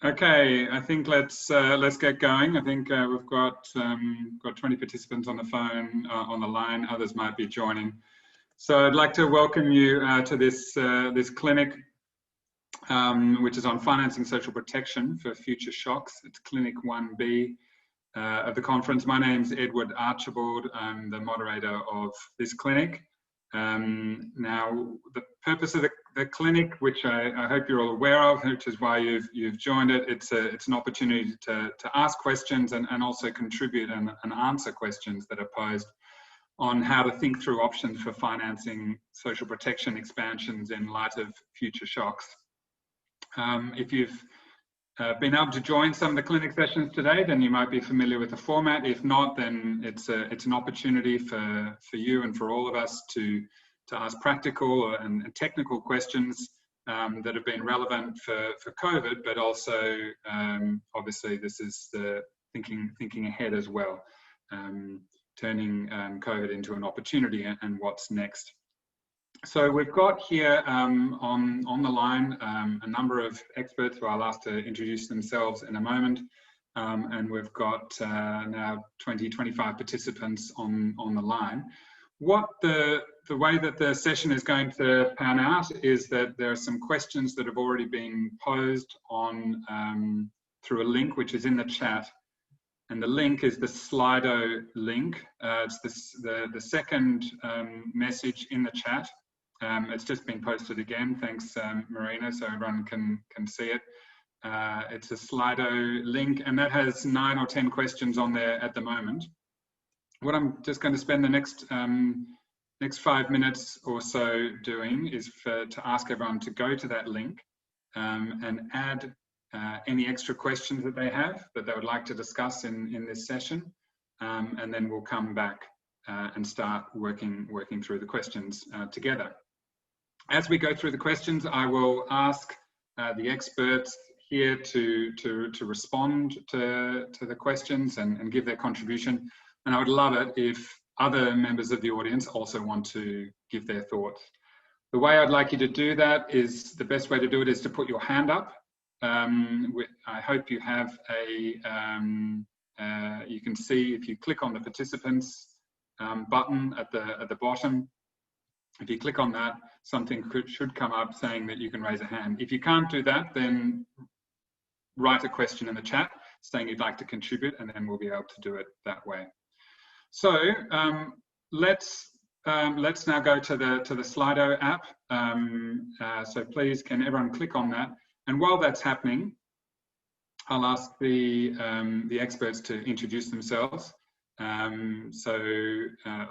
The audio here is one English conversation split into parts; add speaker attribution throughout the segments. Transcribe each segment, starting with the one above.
Speaker 1: Okay, I think let's get going. I think we've got 20 participants on the phone, on the line. Others might be joining. So I'd like to welcome you to this this clinic, which is on financing social protection for future shocks. It's Clinic 1B of the conference. My name's Edward Archibald. I'm the moderator of this clinic. Now, the purpose of the clinic, which I hope you're all aware of, which is why you've joined it, it's an opportunity to ask questions and also contribute and answer questions that are posed on how to think through options for financing social protection expansions in light of future shocks. If you've been able to join some of the clinic sessions today, then you might be familiar with the format. If not, then it's an opportunity for you and for all of us to ask practical and technical questions that have been relevant for COVID, but also obviously this is the thinking ahead as well, turning COVID into an opportunity and what's next. So we've got here on the line a number of experts who I'll ask to introduce themselves in a moment. And we've got now 25 participants on the line. What the way that the session is going to pan out is that there are some questions that have already been posed on through a link which is in the chat. And the link is the Slido link. It's the second message in the chat. It's just been posted again. Thanks, Marina, so everyone can see it. It's a Slido link, and that has 9 or 10 questions on there at the moment. What I'm just going to spend the next 5 minutes or so doing is to ask everyone to go to that link and add any extra questions that they have that they would like to discuss in this session, and then we'll come back and start working through the questions together. As we go through the questions, I will ask the experts here to respond to the questions and give their contribution. And I would love it if other members of the audience also want to give their thoughts. The way I'd like you to do that is, the best way to do it is to put your hand up. I hope you have you can see if you click on the participants button at the bottom. If you click on that, something should come up saying that you can raise a hand. If you can't do that, then write a question in the chat saying you'd like to contribute, and then we'll be able to do it that way. So let's now go to the Slido app. So please, can everyone click on that? And while that's happening, I'll ask the experts to introduce themselves. I'll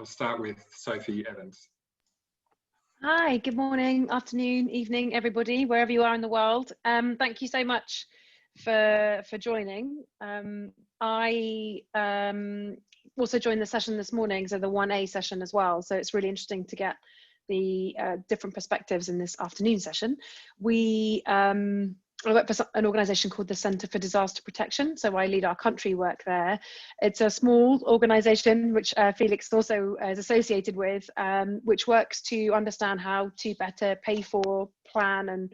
Speaker 1: start with Sophie Evans.
Speaker 2: Hi, good morning, afternoon, evening, everybody, wherever you are in the world. Thank you so much for joining. I also joined the session this morning, so the 1A session as well. So it's really interesting to get the different perspectives in this afternoon session. I work for an organisation called the Centre for Disaster Protection, so I lead our country work there. It's a small organisation which Felix also is associated with, which works to understand how to better pay for, plan and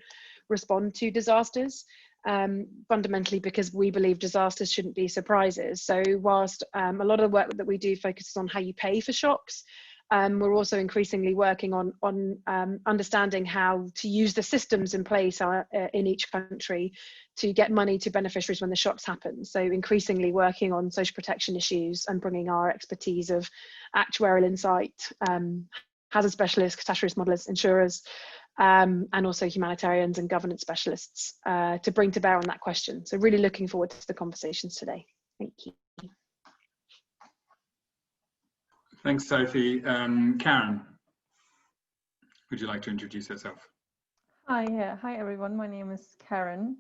Speaker 2: respond to disasters, fundamentally because we believe disasters shouldn't be surprises. So whilst a lot of the work that we do focuses on how you pay for shocks, we're also increasingly working on understanding how to use the systems in place in each country to get money to beneficiaries when the shocks happen. So increasingly working on social protection issues and bringing our expertise of actuarial insight, hazard specialists, catastrophe risk modelers, insurers, and also humanitarians and governance specialists to bring to bear on that question. So really looking forward to the conversations today. Thank you.
Speaker 1: Thanks, Sophie. Karen, would you like to introduce yourself?
Speaker 3: Hi, hi everyone. My name is Karen.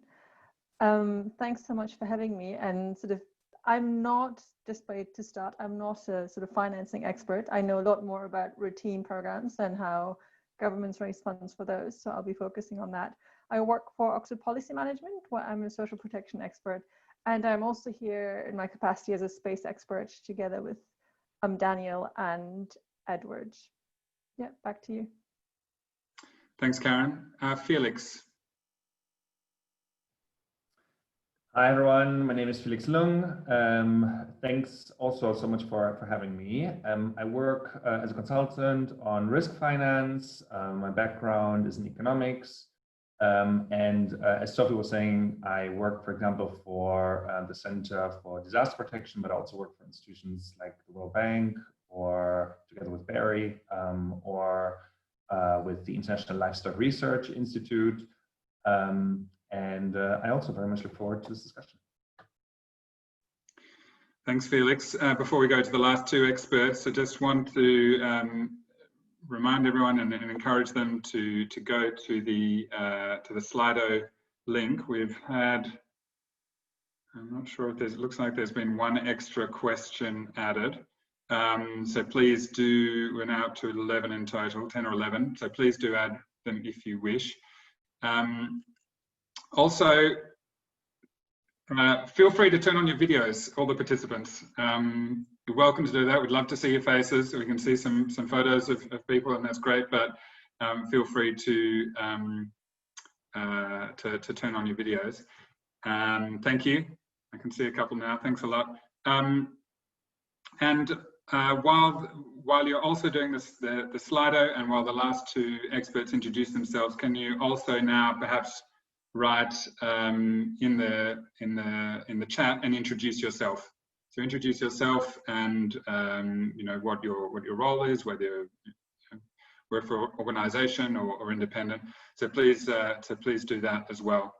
Speaker 3: Thanks so much for having me. And I'm not, to start, I'm not a financing expert. I know a lot more about routine programs and how governments raise funds for those. So I'll be focusing on that. I work for Oxford Policy Management, where I'm a social protection expert. And I'm also here in my capacity as a space expert together with Daniel and Edward. Yeah, back to you.
Speaker 1: Thanks, Karen. Felix.
Speaker 4: Hi everyone, my name is Felix Lung. Thanks also so much for having me. I work as a consultant on risk finance. My background is in economics. As Sophie was saying, I work, for example, for the Center for Disaster Protection, but I also work for institutions like the World Bank, or together with Barry, or with the International Livestock Research Institute. I also very much look forward to this discussion.
Speaker 1: Thanks, Felix. Before we go to the last two experts, I just want to remind everyone and encourage them to go to the Slido link. We've had, I'm not sure if there's, it looks like there's been one extra question added. So please do, we're now up to 11 in total, 10 or 11. So please do add them if you wish. Also, feel free to turn on your videos, all the participants. You're welcome to do that. We'd love to see your faces. We can see some photos of people, and that's great, but feel free to turn on your videos. Thank you. I can see a couple now. Thanks a lot. While you're also doing this, the Slido, and while the last two experts introduce themselves, can you also now perhaps write in the chat and introduce yourself? So introduce yourself and you know what your role is, whether you work for an organisation or independent. So please do that as well.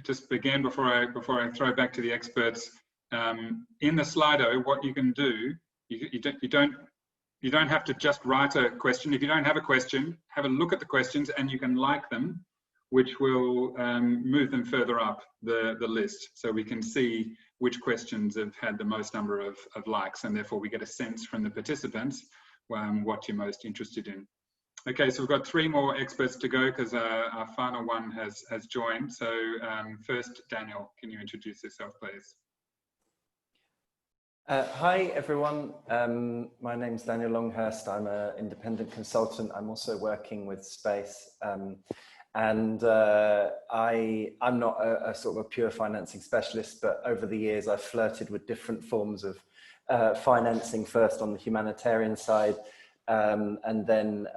Speaker 1: Just begin before I throw it back to the experts. In the Slido, what you can do, you don't have to just write a question. If you don't have a question, have a look at the questions and you can like them, which will move them further up the list, so we can see which questions have had the most number of likes, and therefore we get a sense from the participants what you're most interested in. Okay, so we've got 3 more experts to go because our final one has joined. So first, Daniel, can you introduce yourself, please?
Speaker 5: Hi everyone, my name is Daniel Longhurst. I'm an independent consultant. I'm also working with Space, and I'm not a sort of a pure financing specialist, but over the years I've flirted with different forms of financing, first on the humanitarian side, and then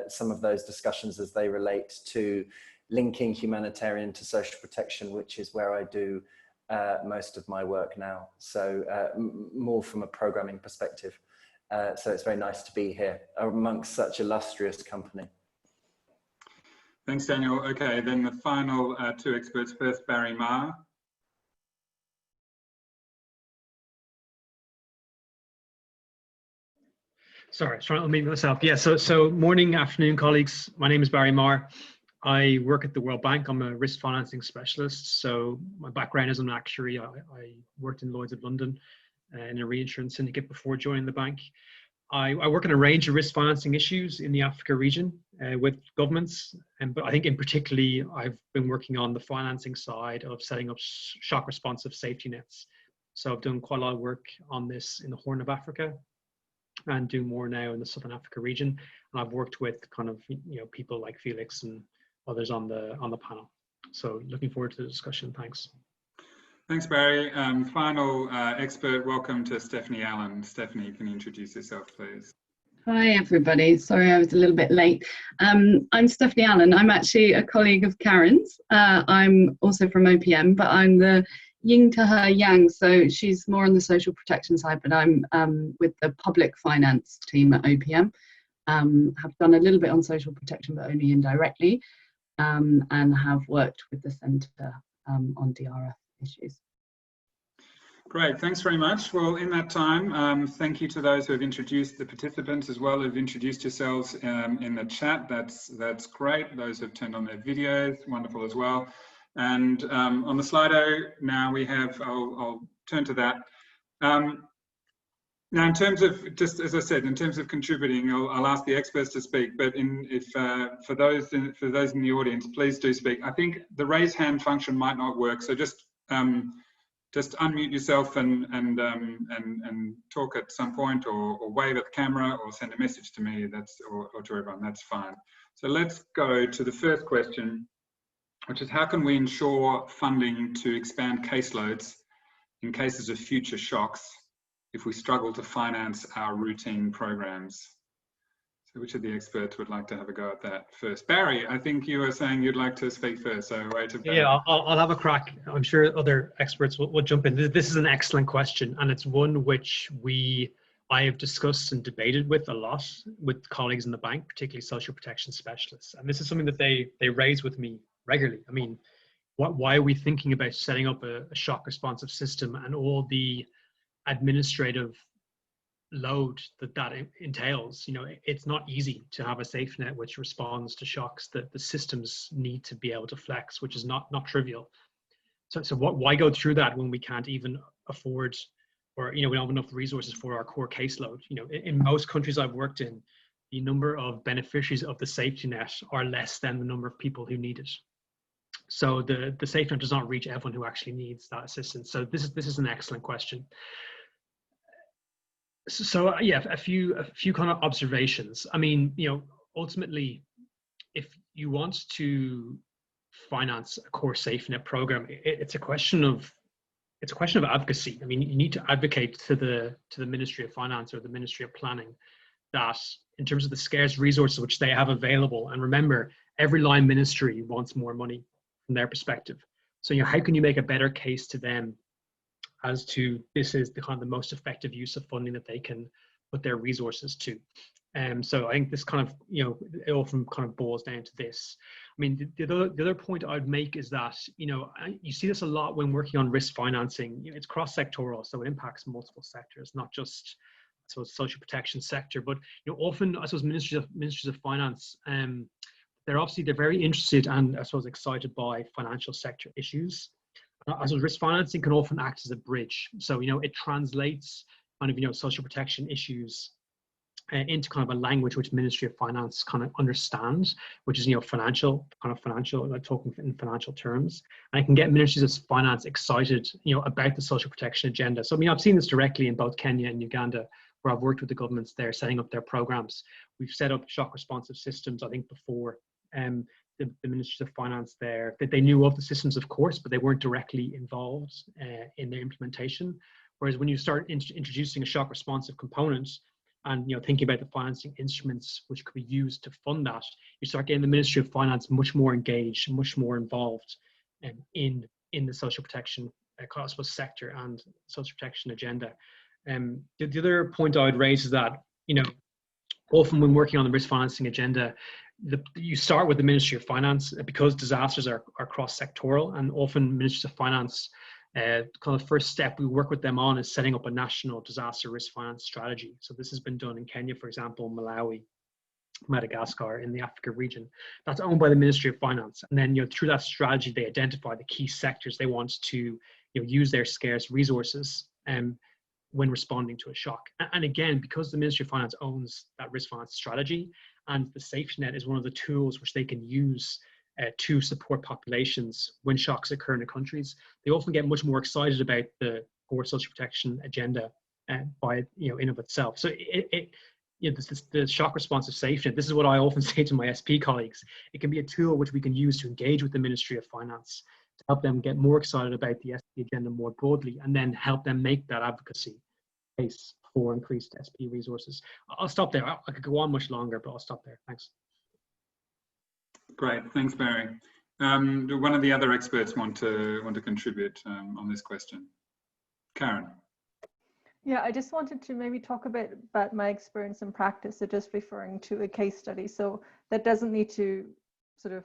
Speaker 5: some of those discussions as they relate to linking humanitarian to social protection, which is where I do most of my work now, so more from a programming perspective. So it's very nice to be here amongst such illustrious company.
Speaker 1: Thanks, Daniel. Okay, then the final 2 experts. First, Barry Marr.
Speaker 6: Sorry, I was trying to unmute myself. Yeah, so morning, afternoon, colleagues. My name is Barry Marr. I work at the World Bank. I'm a risk financing specialist. So my background is an actuary. I worked in Lloyd's of London in a reinsurance syndicate before joining the bank. I work on a range of risk financing issues in the Africa region with governments. But I think in particularly, I've been working on the financing side of setting up shock responsive safety nets. So I've done quite a lot of work on this in the Horn of Africa and do more now in the Southern Africa region. And I've worked with kind of, people like Felix and others on the panel. So looking forward to the discussion. Thanks.
Speaker 1: Thanks, Barry. Final expert, welcome to Stephanie Allen. Stephanie, can you introduce yourself, please?
Speaker 7: Hi, everybody. Sorry I was a little bit late. I'm Stephanie Allen. I'm actually a colleague of Karen's. I'm also from OPM, but I'm the yin to her yang. So she's more on the social protection side, but I'm with the public finance team at OPM. Have done a little bit on social protection, but only indirectly. And have worked with the centre on DRF issues.
Speaker 1: Great, thanks very much. Well, in that time, thank you to those who have introduced the participants as well, who've introduced yourselves in the chat. That's great. Those who've turned on their videos, wonderful as well. And on the Slido now we have, I'll turn to that. Now, in terms of, just as I said, in terms of contributing, I'll ask the experts to speak, but for those in the audience, please do speak. I think the raise hand function might not work, so just unmute yourself and talk at some point, or wave at the camera, or send a message to me. Or to everyone. That's fine. So let's go to the first question. which is how can we ensure funding to expand caseloads in cases of future shocks if we struggle to finance our routine programs? So which of the experts would like to have a go at that first? Barry, I think you were saying you'd like to speak first, so wait to Barry.
Speaker 6: Yeah, I'll have a crack. I'm sure other experts will jump in. This is an excellent question, and it's one which I have discussed and debated with a lot with colleagues in the bank, particularly social protection specialists. And this is something that they raise with me regularly. I mean, why are we thinking about setting up a shock responsive system and all the administrative load that entails? You know, it's not easy to have a safety net which responds to shocks that the systems need to be able to flex, which is not trivial. So why go through that when we can't even afford, or, you know, we don't have enough resources for our core caseload? You know, in most countries I've worked in, the number of beneficiaries of the safety net are less than the number of people who need it. So the safety net does not reach everyone who actually needs that assistance. So this is an excellent question. So yeah, a few kind of observations. I mean, you know, ultimately, if you want to finance a core safety net program, it's a question of advocacy. I mean, you need to advocate to the Ministry of Finance or the Ministry of Planning that in terms of the scarce resources which they have available, and remember, every line ministry wants more money from their perspective. So, you know, how can you make a better case to them as to this is the kind of the most effective use of funding that they can put their resources to? So I think this kind of, you know, it often kind of boils down to this. I mean, the other point I'd make is that, you know, you see this a lot when working on risk financing. You know, it's cross-sectoral, so it impacts multiple sectors, not just, I suppose, social protection sector, but, you know, often, I suppose, ministries of finance, they're very interested and, I suppose, excited by financial sector issues. I suppose risk financing can often act as a bridge. So, you know, it translates kind of, you know, social protection issues into kind of a language which Ministry of Finance kind of understands, which is, you know, financial, like talking in financial terms. And it can get ministries of finance excited, you know, about the social protection agenda. So, I mean, I've seen this directly in both Kenya and Uganda, where I've worked with the governments there setting up their programs. We've set up shock responsive systems, I think, before the Ministries of Finance there, that they knew of the systems, of course, but they weren't directly involved in their implementation. Whereas when you start introducing a shock responsive component, and, you know, thinking about the financing instruments which could be used to fund that, you start getting the Ministry of Finance much more engaged, much more involved in the social protection sector and social protection agenda. The other point I would raise is that, you know, often when working on the risk financing agenda, you start with the Ministry of Finance because disasters are cross-sectoral, and often Ministries of Finance, kind of the first step we work with them on is setting up a national disaster risk finance strategy. So this has been done in Kenya, for example, Malawi, Madagascar, in the Africa region. That's owned by the Ministry of Finance. And then, you know, through that strategy, they identify the key sectors they want to, you know, use their scarce resources when responding to a shock. And again, because the Ministry of Finance owns that risk finance strategy, and the safety net is one of the tools which they can use to support populations when shocks occur in the countries, they often get much more excited about the core social protection agenda by, you know, in of itself. So you know, the shock responsive safety net, this is what I often say to my SP colleagues. It can be a tool which we can use to engage with the Ministry of Finance to help them get more excited about the SP agenda more broadly, and then help them make that advocacy case for increased SP resources. I'll stop there. I could go on much longer, but I'll stop there. Thanks.
Speaker 1: Great, thanks, Barry. Do one of the other experts want to contribute on this question? Karen.
Speaker 3: Yeah, I just wanted to maybe talk a bit about my experience in practice, so just referring to a case study. So that doesn't need to sort of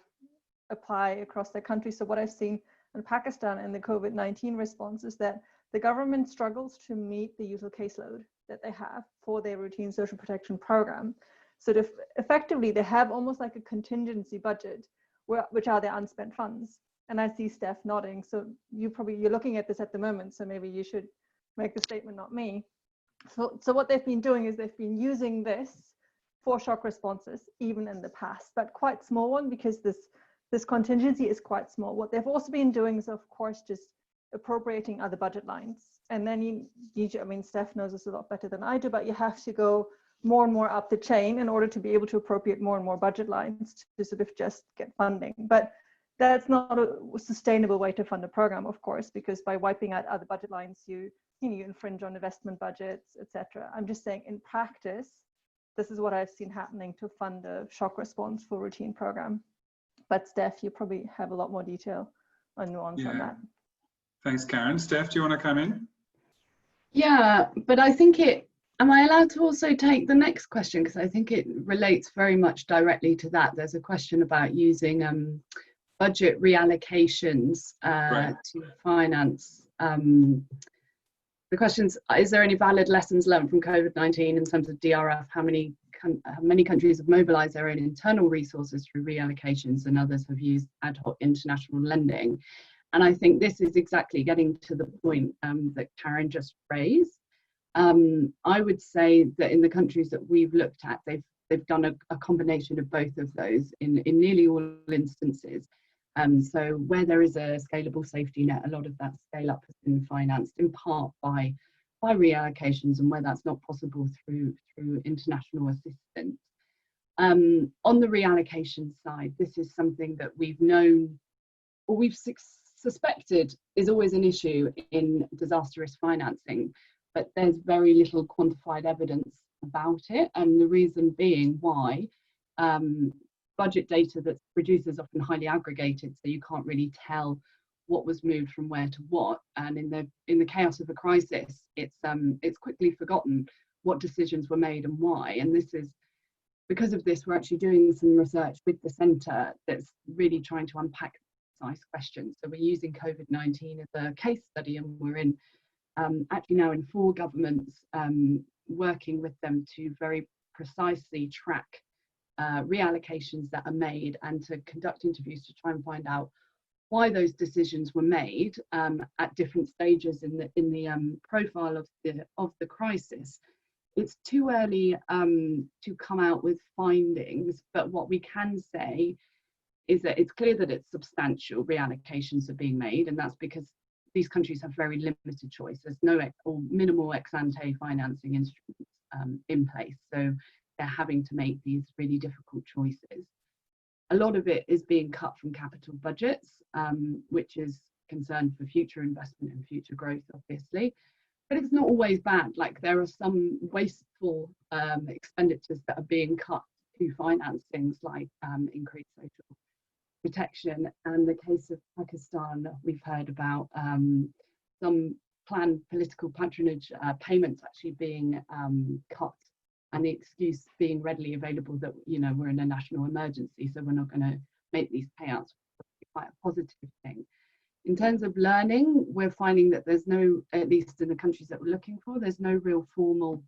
Speaker 3: apply across the country. So what I've seen in Pakistan in the COVID-19 response is that the government struggles to meet the usual caseload that they have for their routine social protection program. So effectively, they have almost like a contingency budget, which are their unspent funds. And I see Steph nodding. So you're looking at this at the moment. So maybe you should make the statement, not me. So what they've been doing is they've been using this for shock responses, even in the past, but quite small one, because this contingency is quite small. What they've also been doing is, of course, just appropriating other budget lines. And then I mean, Steph knows this a lot better than I do, but you have to go more and more up the chain in order to be able to appropriate more and more budget lines to sort of just get funding. But that's not a sustainable way to fund a program, of course, because by wiping out other budget lines, you infringe on investment budgets, etc. I'm just saying, in practice, this is what I've seen happening to fund a shock response for routine program. But Steph, you probably have a lot more detail and nuance on that.
Speaker 1: Thanks, Karen. Steph, do you want to come in?
Speaker 7: Yeah, but I think am I allowed to also take the next question? Because I think it relates very much directly to that. There's a question about using budget reallocations to finance. The question's, is there any valid lessons learned from COVID-19 in terms of DRF? How many countries have mobilized their own internal resources through reallocations, and others have used ad hoc international lending? And I think this is exactly getting to the point that Karen just raised. I would say that in the countries that we've looked at, they've done a combination of both of those in nearly all instances. So where there is a scalable safety net, a lot of that scale up has been financed in part by reallocations, and where that's not possible through international assistance. On the reallocation side, this is something that we've known, or we've suspected is always an issue in disaster risk financing, but there's very little quantified evidence about it. And the reason being why, budget data that's produced is often highly aggregated, so you can't really tell what was moved from where to what. And in the chaos of a crisis, it's quickly forgotten what decisions were made and why. And this is because of this, we're actually doing some research with the centre that's really trying to unpack precise questions. So we're using COVID-19 as a case study, and we're in actually now in 4 governments, working with them to very precisely track reallocations that are made, and to conduct interviews to try and find out why those decisions were made at different stages in the profile of the crisis. It's too early to come out with findings, but what we can say is that it's clear that it's substantial reallocations are being made, and that's because these countries have very limited choice. There's no or minimal ex-ante financing instruments in place, so they're having to make these really difficult choices. A lot of it is being cut from capital budgets, which is concern for future investment and future growth, obviously. But it's not always bad. Like, there are some wasteful expenditures that are being cut to finance things like increased social protection. And the case of Pakistan, we've heard about some planned political patronage payments actually being cut, and the excuse being readily available that, you know, we're in a national emergency, so we're not going to make these payouts. Quite a positive thing. In terms of learning, we're finding that there's no, at least in the countries that we're looking for, there's no real formal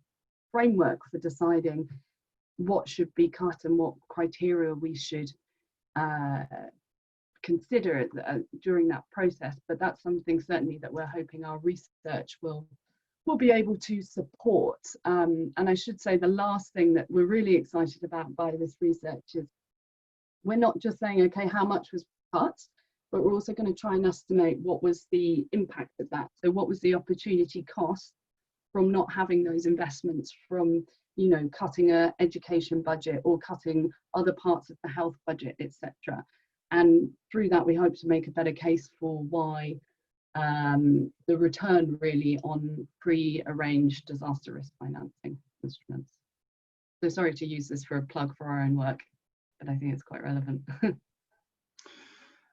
Speaker 7: framework for deciding what should be cut and what criteria we should consider during that process. But that's something certainly that we're hoping our research will be able to support. And I should say the last thing that we're really excited about by this research is we're not just saying, okay, how much was cut, but we're also going to try and estimate what was the impact of that. So what was the opportunity cost from not having those investments, from, you know, cutting an education budget or cutting other parts of the health budget, etc. And through that, we hope to make a better case for why the return really on pre-arranged disaster risk financing instruments. So sorry to use this for a plug for our own work, but I think it's quite relevant.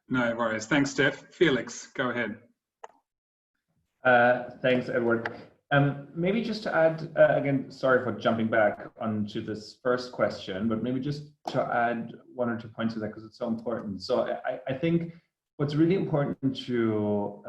Speaker 1: No worries. Thanks, Steph. Felix, go ahead.
Speaker 4: Thanks, Edward. Maybe just to add, again, sorry for jumping back onto this first question, but maybe just to add 1 or 2 points to that, because it's so important. So I think what's really important to,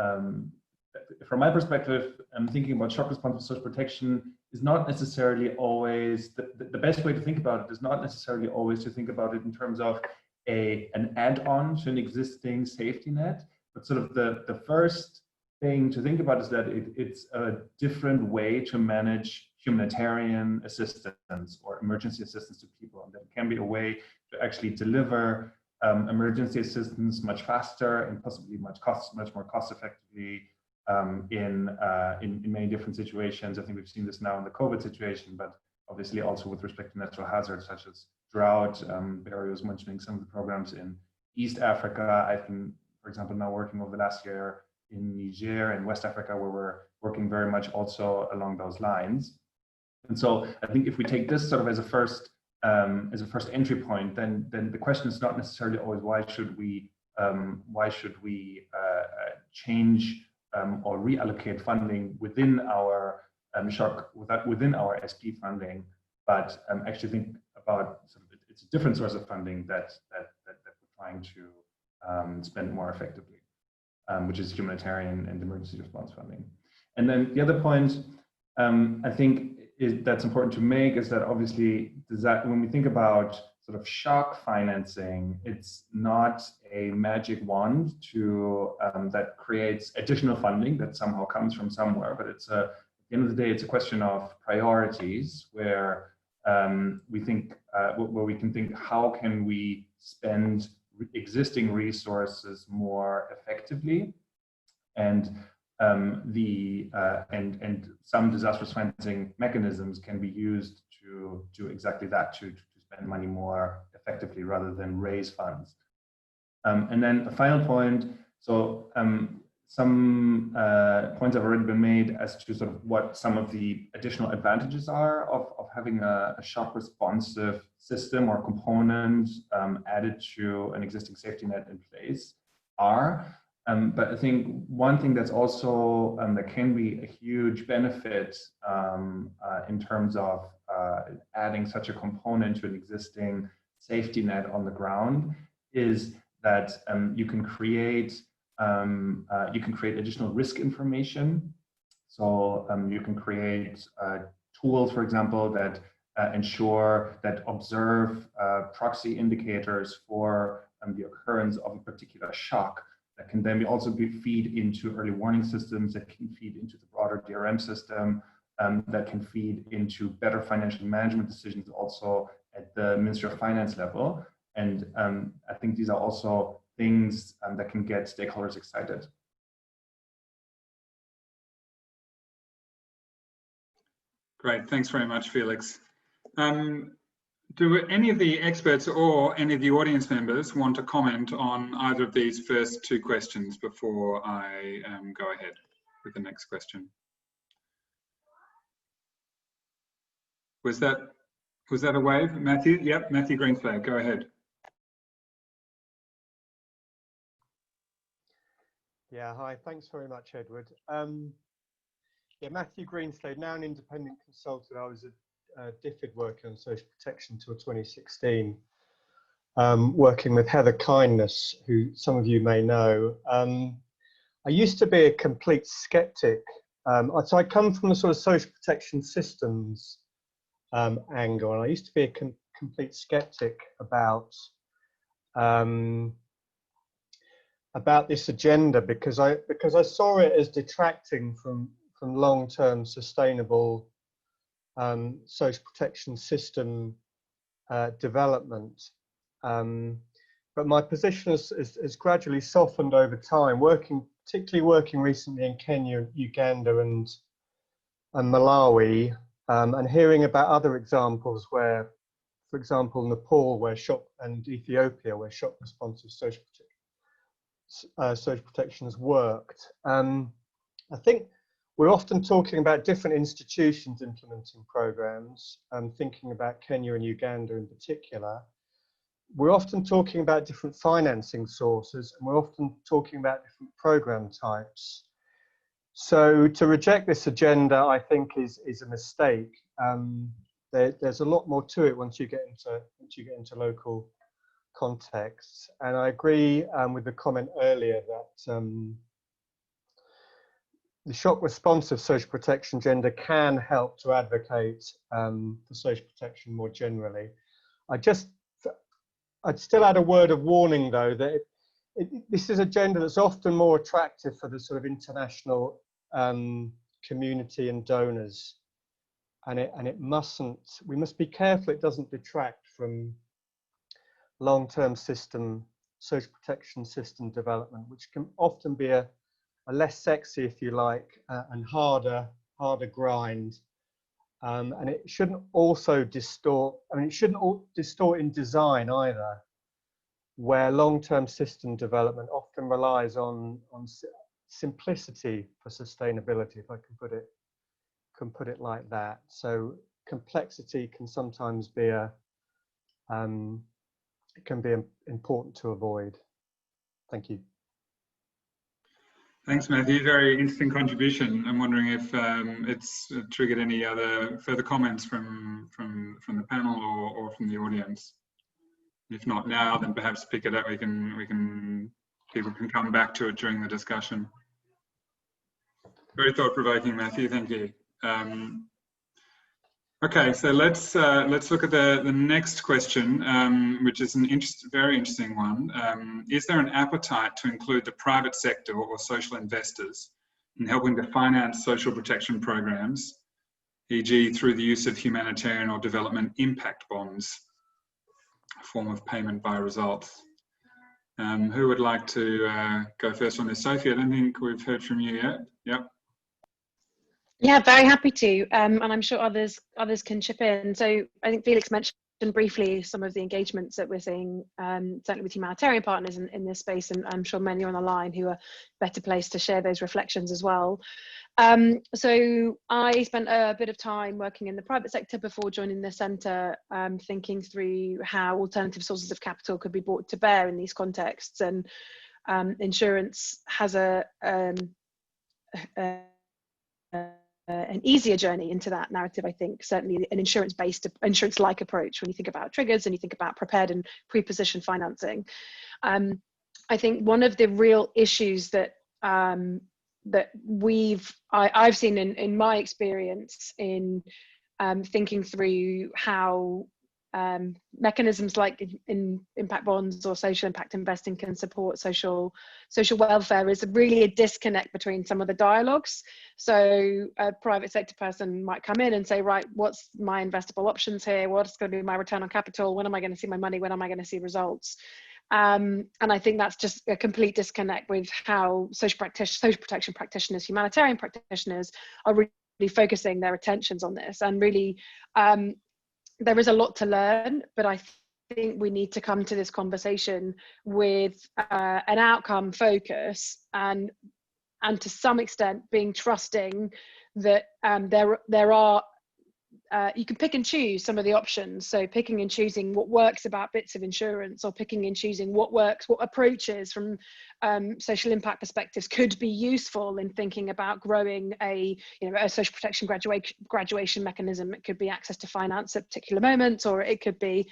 Speaker 4: from my perspective, thinking about shock response and social protection is not necessarily always, the best way to think about it is not necessarily always to think about it in terms of an add-on to an existing safety net, but sort of the first thing to think about is that it's a different way to manage humanitarian assistance or emergency assistance to people, and that it can be a way to actually deliver emergency assistance much faster and possibly much more cost effectively in many different situations. I think we've seen this now in the COVID situation, but obviously also with respect to natural hazards such as drought. Barry was mentioning some of the programs in East Africa. I've been, for example, now working over the last year in Niger and West Africa, where we're working very much also along those lines. And so I think if we take this sort of as a first entry point, then the question is not necessarily always why should we change or reallocate funding within our within our SP funding, but actually think about it's a different source of funding that we're trying to spend more effectively, which is humanitarian and emergency response funding. And then the other point I think that's important to make is that obviously when we think about sort of shock financing, it's not a magic wand that creates additional funding that somehow comes from somewhere, but it's at the end of the day, it's a question of priorities where we can think how can we spend existing resources more effectively, and some disaster financing mechanisms can be used to do exactly that, to spend money more effectively rather than raise funds. And then a final point, so some points have already been made as to sort of what some of the additional advantages are of having a shock responsive system or component added to an existing safety net in place are. But I think one thing that's also that can be a huge benefit in terms of adding such a component to an existing safety net on the ground is that you can create additional risk information. So you can create tools, for example, that observe proxy indicators for the occurrence of a particular shock, that can then also feed into early warning systems, that can feed into the broader DRM system, that can feed into better financial management decisions also at the Ministry of Finance level. And I think these are also things that can get stakeholders excited.
Speaker 1: Great, thanks very much, Felix. Do any of the experts or any of the audience members want to comment on either of these first two questions before I go ahead with the next question? Was that a wave, Matthew? Yep, Matthew Greenslade, go ahead.
Speaker 8: Yeah, hi, thanks very much, Edward. Yeah, Matthew Greenslade, now an independent consultant. I was a DFID worker on social protection until 2016, working with Heather Kindness, who some of you may know. I used to be a complete skeptic. So I come from the sort of social protection systems angle, and I used to be a complete skeptic about this agenda because I saw it as detracting from long-term sustainable social protection system development. But my position has gradually softened over time, particularly working recently in Kenya, Uganda and Malawi, and hearing about other examples where, for example, Nepal and Ethiopia, where shock responsive social protection has worked. I think we're often talking about different institutions implementing programs, thinking about Kenya and Uganda in particular. We're often talking about different financing sources, and we're often talking about different program types. So to reject this agenda, I think, is a mistake. There's a lot more to it once you get into local contexts, and I agree with the comment earlier that the shock responsive social protection agenda can help to advocate for social protection more generally. I'd still add a word of warning, though, that this is an agenda that's often more attractive for the sort of international community and donors, and we must be careful it doesn't detract from long-term social protection system development, which can often be a less sexy, if you like, and harder grind. And it shouldn't also distort, it shouldn't distort in design either. where long-term system development often relies on simplicity for sustainability, if I can put it like that. So complexity can sometimes be it can be important to avoid. Thank you.
Speaker 1: Thanks, Matthew. Very interesting contribution. I'm wondering if it's triggered any other further comments from the panel or from the audience. If not now, then perhaps pick it up. People can come back to it during the discussion. Very thought-provoking, Matthew. Thank you. Okay, so let's look at the next question, which is very interesting one. Is there an appetite to include the private sector or social investors in helping to finance social protection programs, e.g. through the use of humanitarian or development impact bonds, a form of payment by results? Who would like to go first on this? Sophie, I don't think we've heard from you yet. Yep.
Speaker 2: Yeah, very happy to, and I'm sure others can chip in. So I think Felix mentioned briefly some of the engagements that we're seeing, certainly with humanitarian partners in this space, and I'm sure many are on the line who are better placed to share those reflections as well. So I spent a bit of time working in the private sector before joining the centre, thinking through how alternative sources of capital could be brought to bear in these contexts, and insurance has an easier journey into that narrative, I think. Certainly an insurance-like approach when you think about triggers and you think about prepared and pre-positioned financing. I think one of the real issues that that I've seen in my experience in thinking through how mechanisms like in impact bonds or social impact investing can support social welfare is really a disconnect between some of the dialogues. So a private sector person might come in and say, right, what's my investable options here? What's going to be my return on capital? When am I going to see my money? When am I going to see results? And I think that's just a complete disconnect with how social protection practitioners, humanitarian practitioners are really focusing their attentions on this. And really, there is a lot to learn, but I think we need to come to this conversation with an outcome focus and to some extent being trusting that there are you can pick and choose some of the options. So picking and choosing what works about bits of insurance, or picking and choosing what works, what approaches from social impact perspectives could be useful in thinking about growing a social protection graduation mechanism. It could be access to finance at particular moments, or it could be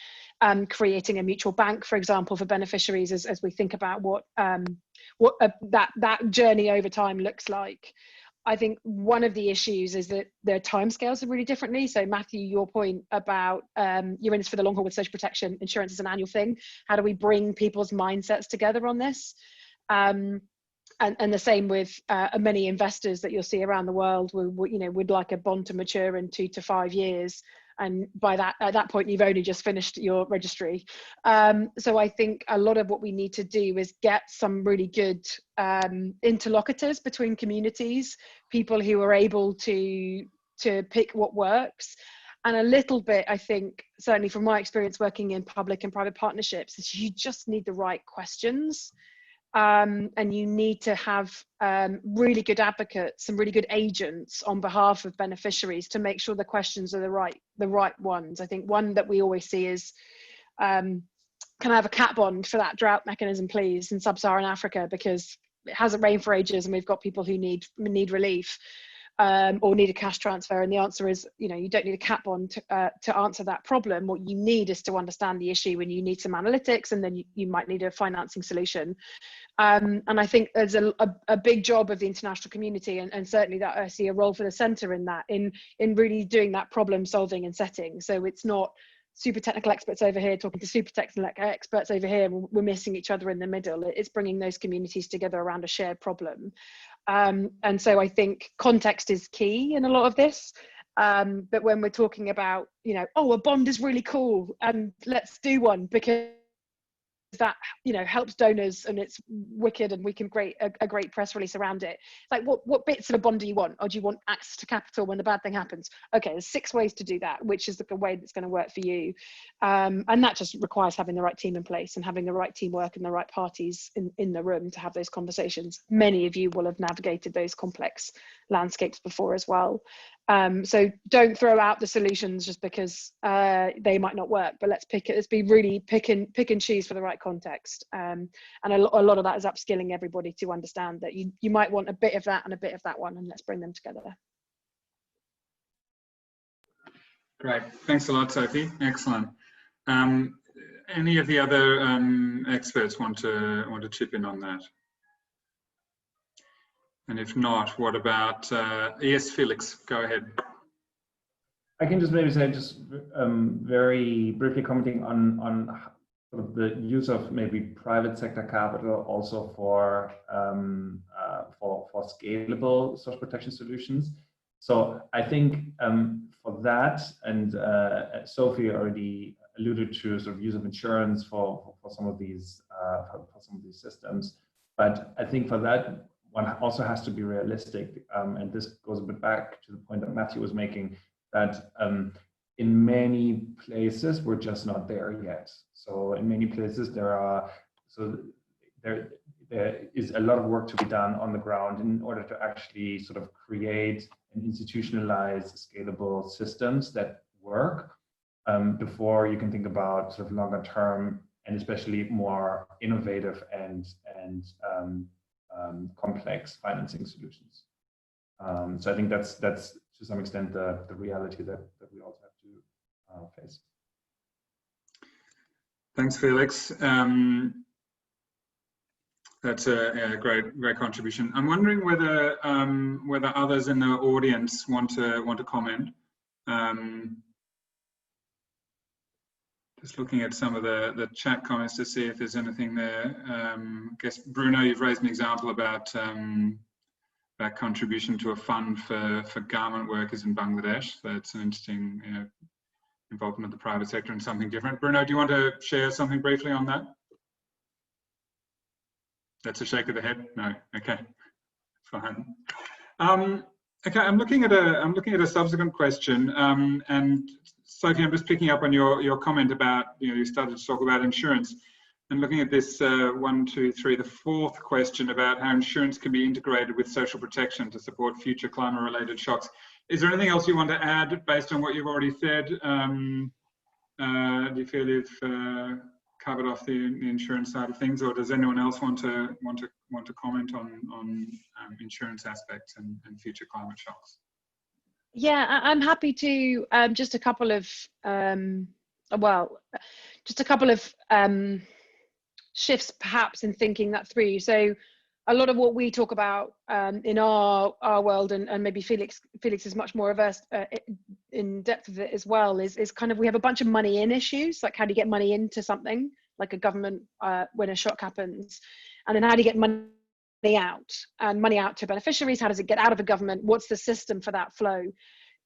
Speaker 2: creating a mutual bank, for example, for beneficiaries as we think about what that journey over time looks like. I think one of the issues is that their timescales are really differently. So Matthew, your point about you're in this for the long haul with social protection, insurance is an annual thing. How do we bring people's mindsets together on this? And the same with many investors that you'll see around the world would like a bond to mature in 2 to 5 years. And at that point, you've only just finished your registry. So I think a lot of what we need to do is get some really good interlocutors between communities, people who are able to pick what works. And a little bit, I think, certainly from my experience working in public and private partnerships, is you just need the right questions. And you need to have really good advocates and really good agents on behalf of beneficiaries to make sure the questions are the right ones. I think one that we always see is, can I have a cat bond for that drought mechanism, please, in sub-Saharan Africa, because it hasn't rained for ages and we've got people who need relief. Or need a cash transfer, and the answer is, you don't need a cat bond to answer that problem. What you need is to understand the issue, and you need some analytics, and then you might need a financing solution. And I think there's a big job of the international community, and certainly that I see a role for the centre in that, in really doing that problem solving and setting. So it's not super technical experts over here talking to super technical experts over here, and we're missing each other in the middle. It's bringing those communities together around a shared problem. And so I think context is key in a lot of this. But when we're talking about, a bond is really cool and let's do one because that, you know, helps donors and it's wicked and we can create a great press release around it. Like what bits of a bond do you want? Or do you want access to capital when the bad thing happens? Okay, there's 6 ways to do that, which is the way that's going to work for you. And that just requires having the right team in place and having the right teamwork and the right parties in the room to have those conversations. Many of you will have navigated those complex landscapes before as well. So don't throw out the solutions just because they might not work, but let's be really pick and choose for the right context. And a lot of that is upskilling everybody to understand that you might want a bit of that and a bit of that one, and let's bring them together.
Speaker 1: Great, thanks a lot, Sophie. Excellent. Any of the other experts want to chip in on that? And if not, what about, yes, Felix, go ahead.
Speaker 4: I can just maybe say, just very briefly commenting on sort of the use of maybe private sector capital also for scalable social protection solutions. So I think for that, and Sophie already alluded to sort of use of insurance for some of these systems, but I think for that, one also has to be realistic, and this goes a bit back to the point that Matthew was making, that in many places we're just not there yet. So in many places there is a lot of work to be done on the ground in order to actually sort of create and institutionalize scalable systems that work before you can think about sort of longer term and especially more innovative and complex financing solutions. So I think that's to some extent the reality that we also have to face.
Speaker 1: Thanks, Felix. That's a great contribution. I'm wondering whether others in the audience want to comment. Just looking at some of the chat comments to see if there's anything there. I guess, Bruno, you've raised an example about contribution to a fund for garment workers in Bangladesh. That's an interesting involvement of the private sector in something different. Bruno, do you want to share something briefly on that? That's a shake of the head. No. Okay. Fine. Okay. I'm looking at a subsequent question, and Sophie, I'm just picking up on your comment about you started to talk about insurance, and looking at this 1, 2, 3, the 4th question about how insurance can be integrated with social protection to support future climate-related shocks. Is there anything else you want to add based on what you've already said? Do you feel you've covered off the insurance side of things, or does anyone else want to comment on insurance aspects and future climate shocks?
Speaker 2: Yeah, I'm happy to. Just a couple of shifts perhaps in thinking that through. So a lot of what we talk about in our world, and maybe Felix is much more versed in depth of it as well, is kind of, we have a bunch of money in issues, like how do you get money into something like a government when a shock happens, and then how do you get money out, and money out to beneficiaries? How does it get out of a government? What's the system for that flow?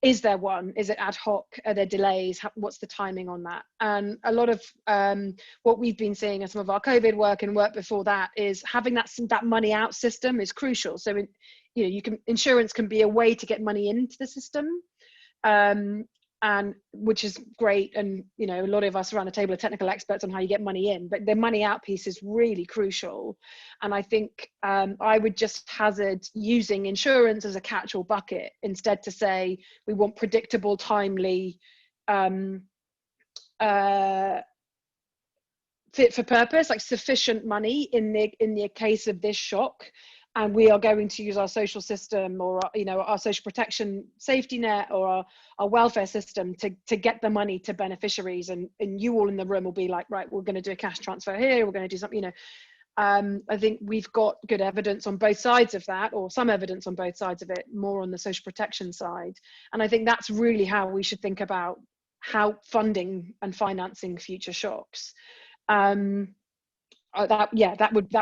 Speaker 2: Is there one? Is it ad hoc? Are there delays? What's the timing on that? And a lot of what we've been seeing in some of our COVID work and work before that is having that money out system is crucial. So insurance can be a way to get money into the system, and which is great. And a lot of us around the table are technical experts on how you get money in, but the money out piece is really crucial. And I think I would just hazard using insurance as a catch-all bucket instead, to say we want predictable, timely, fit for purpose, like sufficient money in the case of this shock. And we are going to use our social system, or our social protection safety net, or our welfare system to get the money to beneficiaries. And you all in the room will be like, right, we're going to do a cash transfer here, we're going to do something. I think we've got good evidence on both sides of that, or some evidence on both sides of it, more on the social protection side. And I think that's really how we should think about how funding and financing future shocks. That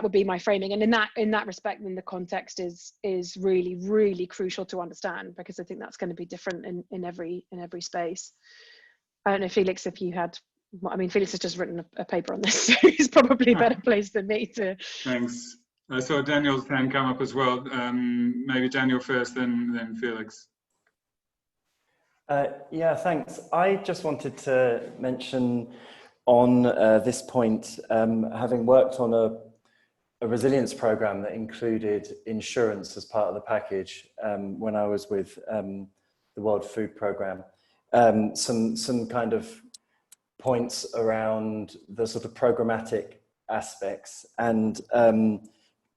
Speaker 2: would be my framing, and in that respect, then the context is really, really crucial to understand, because I think that's going to be different in every space. I don't know, Felix, if you had I mean, Felix has just written a paper on this, so he's probably a better place than me to.
Speaker 1: Thanks. I saw Daniel's hand come up as well. Maybe Daniel first, then Felix.
Speaker 5: Yeah, thanks. I just wanted to mention on this point, having worked on a resilience program that included insurance as part of the package when I was with the World Food Programme, some kind of points around the sort of programmatic aspects, and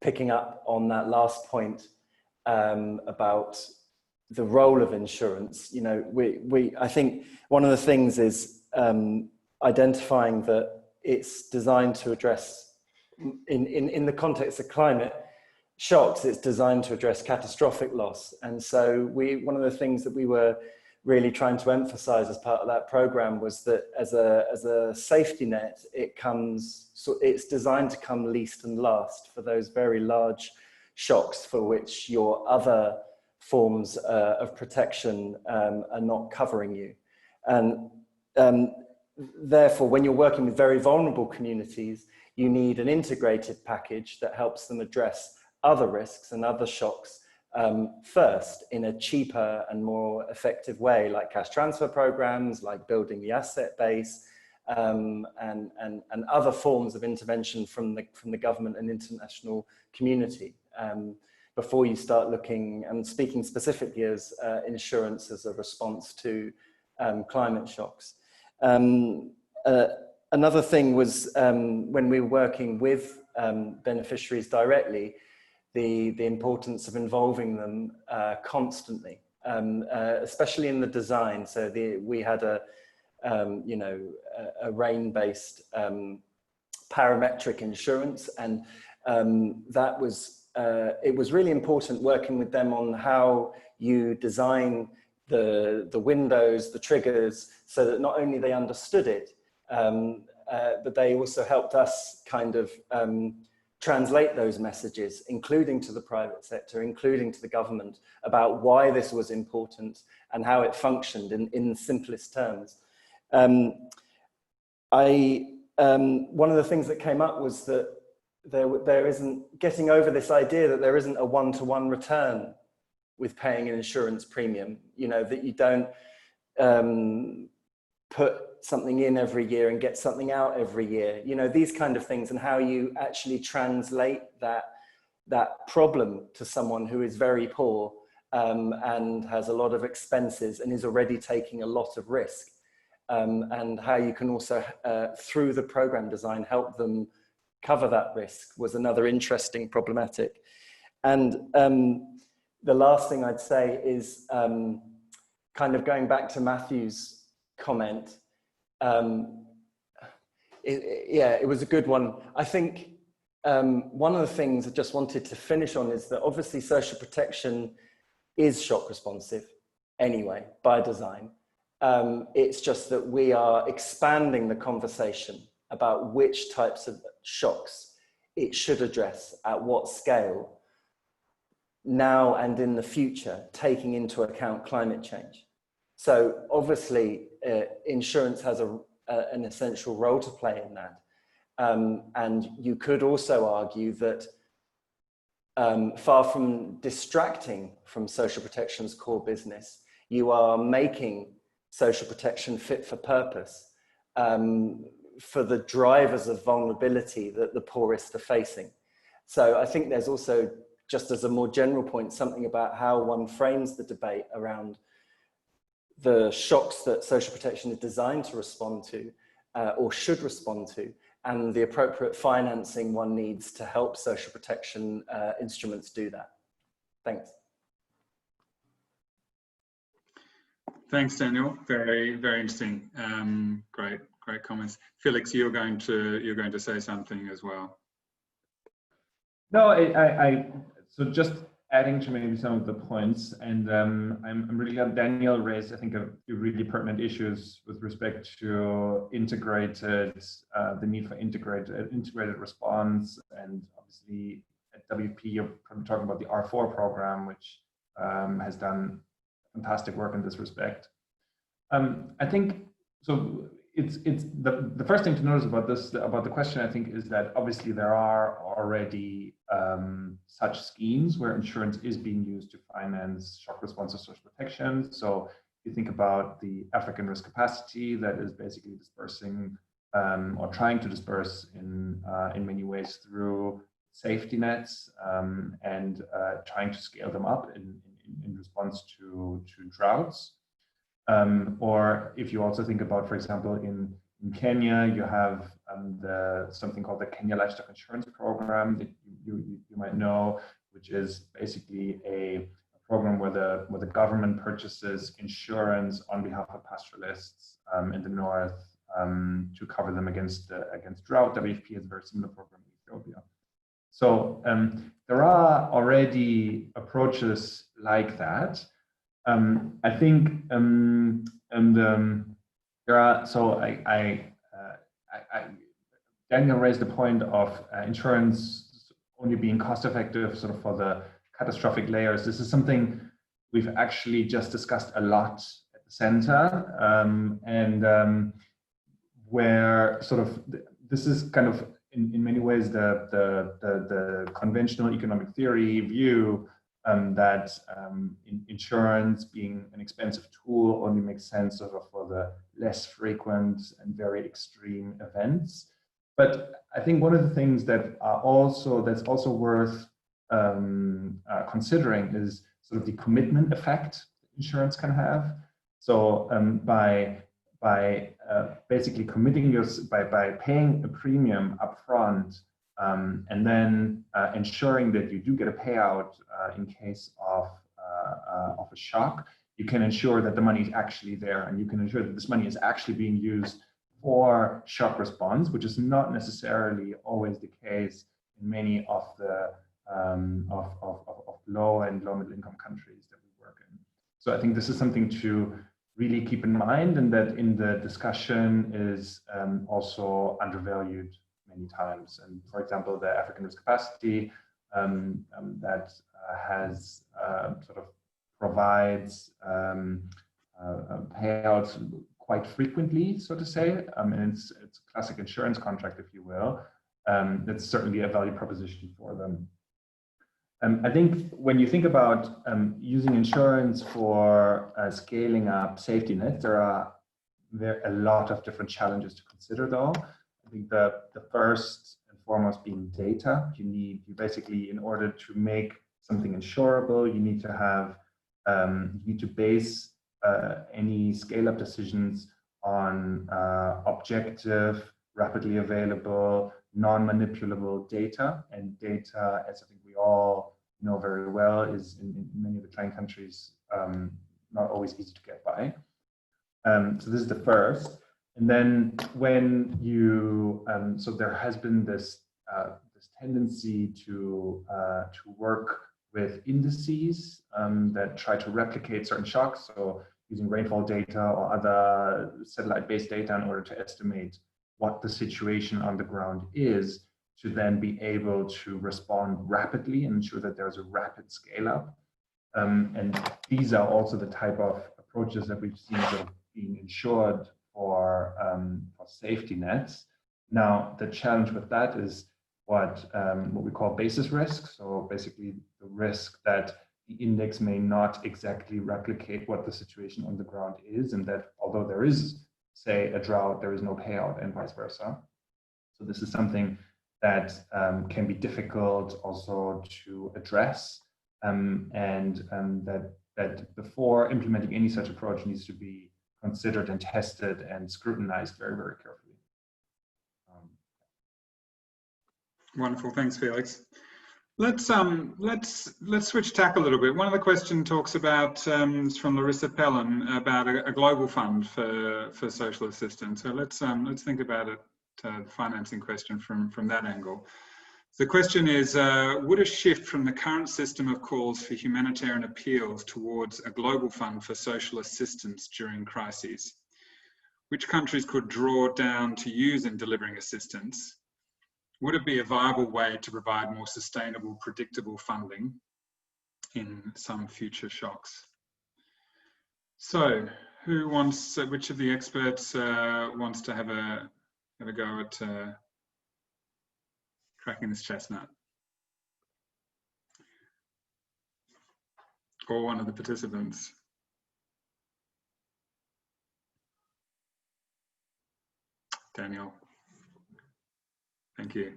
Speaker 5: picking up on that last point about the role of insurance. You know, I think one of the things is identifying that it's designed to address, in the context of climate shocks, it's designed to address catastrophic loss. And so one of the things that we were really trying to emphasize as part of that program was that as a safety net, it's designed to come least and last for those very large shocks for which your other forms of protection are not covering you. And therefore, when you're working with very vulnerable communities, you need an integrated package that helps them address other risks and other shocks first in a cheaper and more effective way, like cash transfer programs, like building the asset base, and other forms of intervention from the government and international community, before you start looking and speaking specifically as insurance as a response to climate shocks. Another thing was when we were working with beneficiaries directly, the importance of involving them constantly, especially in the design. So we had a rain-based parametric insurance, and that was it was really important working with them on how you design the windows, the triggers, so that not only they understood it, but they also helped us kind of translate those messages, including to the private sector, including to the government, about why this was important and how it functioned in the simplest terms. One of the things that came up was that there isn't, getting over this idea that there isn't a one-to-one return with paying an insurance premium, you know, that you don't put something in every year and get something out every year, you know, these kind of things, and how you actually translate that problem to someone who is very poor and has a lot of expenses and is already taking a lot of risk, and how you can also through the program design help them cover that risk was another interesting problematic. And the last thing I'd say is kind of going back to Matthew's comment. It was a good one. I think one of the things I just wanted to finish on is that obviously social protection is shock responsive anyway, by design. It's just that we are expanding the conversation about which types of shocks it should address at what scale, now and in the future, taking into account climate change. So obviously, insurance has an essential role to play in that. And you could also argue that far from distracting from social protection's core business, you are making social protection fit for purpose for the drivers of vulnerability that the poorest are facing. So I think there's also, just as a more general point, something about how one frames the debate around the shocks that social protection is designed to respond to or should respond to, and the appropriate financing one needs to help social protection instruments do that. Thanks.
Speaker 1: Thanks, Daniel. Very, very interesting. Great comments. Felix, you're going to say something as well.
Speaker 4: No, so just adding to maybe some of the points, and I'm really glad Daniel raised, I think, a few really pertinent issues with respect to the need for integrated response, and obviously at WP you're probably talking about the R4 program, which has done fantastic work in this respect. I think so. the first thing to notice about the question, I think, is that obviously there are already such schemes where insurance is being used to finance shock response or social protection. So you think about the African Risk Capacity that is basically dispersing or trying to disperse in many ways through safety nets and trying to scale them up in response to droughts. Or if you also think about, for example, in Kenya, you have something called the Kenya Livestock Insurance Program that you might know, which is basically a program where the government purchases insurance on behalf of pastoralists in the north to cover them against drought. WFP has a very similar program in Ethiopia. So there are already approaches like that. I think, there are. So Daniel raised the point of insurance only being cost-effective, sort of for the catastrophic layers. This is something we've actually just discussed a lot at the center, and where sort of this is kind of in many ways the conventional economic theory view. That insurance being an expensive tool only makes sense sort of for the less frequent and very extreme events. But I think one of the things that's also worth considering is sort of the commitment effect insurance can have. So by basically committing by paying a premium upfront. And then ensuring that you do get a payout in case of a shock, you can ensure that the money is actually there, and you can ensure that this money is actually being used for shock response, which is not necessarily always the case in many of the low and low middle income countries that we work in. So I think this is something to really keep in mind, and that in the discussion is also undervalued many times. And for example, the African Risk Capacity that has sort of provides payouts quite frequently, so to say, and it's a classic insurance contract, if you will. That's certainly a value proposition for them. I think when you think about using insurance for scaling up safety nets, there are a lot of different challenges to consider, though. I think the first and foremost being data. You basically, in order to make something insurable, you need to have, you need to base any scale-up decisions on objective, rapidly available, non-manipulable data. And data, as I think we all know very well, is in many of the client countries not always easy to get by. So this is the first. And then when you, so there has been this tendency to work with indices that try to replicate certain shocks. So using rainfall data or other satellite-based data in order to estimate what the situation on the ground is, to then be able to respond rapidly and ensure that there's a rapid scale up. And these are also the type of approaches that we've seen sort of being insured for safety nets. Now, the challenge with that is what we call basis risk. So basically the risk that the index may not exactly replicate what the situation on the ground is, and that although there is, say, a drought, there is no payout, and vice versa. So this is something that can be difficult also to address, and that before implementing any such approach needs to be considered and tested and scrutinized very, very carefully.
Speaker 1: Wonderful, thanks, Felix. Let's switch tack a little bit. One of the questions talks about from Larissa Pellin about a global fund for social assistance. So let's think about it, the financing question from that angle. The question is, would a shift from the current system of calls for humanitarian appeals towards a global fund for social assistance during crises, which countries could draw down to use in delivering assistance? Would it be a viable way to provide more sustainable, predictable funding in some future shocks? So Who wants? Which of the experts wants to have a go at cracking this chestnut? Or one of the participants? Daniel. Thank you.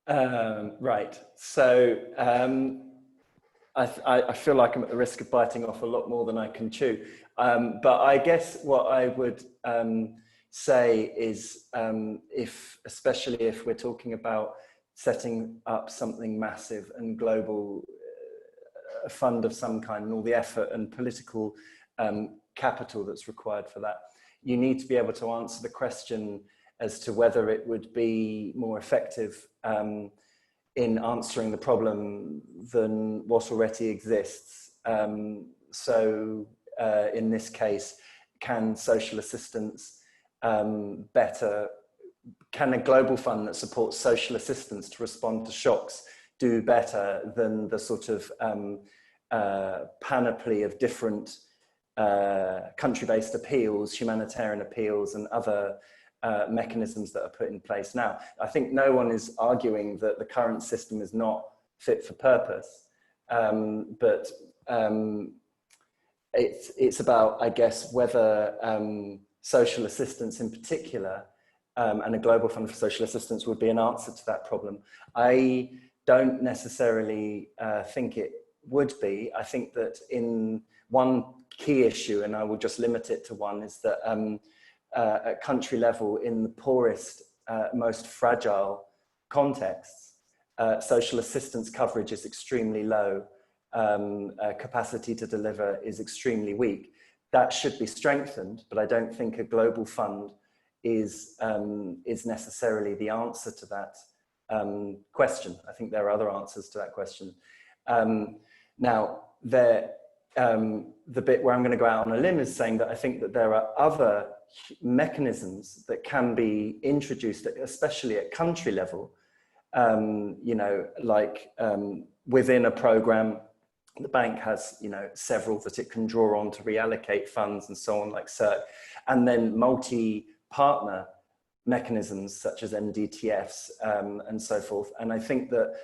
Speaker 5: Right. So I feel like I'm at the risk of biting off a lot more than I can chew. But I guess what I would say is, especially if we're talking about setting up something massive and global, a fund of some kind, and all the effort and political capital that's required for that, you need to be able to answer the question as to whether it would be more effective in answering the problem than what already exists. So in this case, can social assistance can a global fund that supports social assistance to respond to shocks do better than the sort of panoply of different country-based appeals, humanitarian appeals, and other mechanisms that are put in place now? I think no one is arguing that the current system is not fit for purpose, but it's about, I guess, whether social assistance in particular and a global fund for social assistance would be an answer to that problem. I don't necessarily think it would be. I think that in one key issue, and I will just limit it to one, is that at country level, in the poorest, most fragile contexts, social assistance coverage is extremely low. Capacity to deliver is extremely weak. That should be strengthened, but I don't think a global fund is necessarily the answer to that question. I think there are other answers to that question. Now, the bit where I'm going to go out on a limb is saying that I think that there are other mechanisms that can be introduced, especially at country level, you know, like within a program. The bank has, you know, several that it can draw on to reallocate funds and so on, like CERC, and then multi-partner mechanisms such as MDTFs and so forth. And I think that,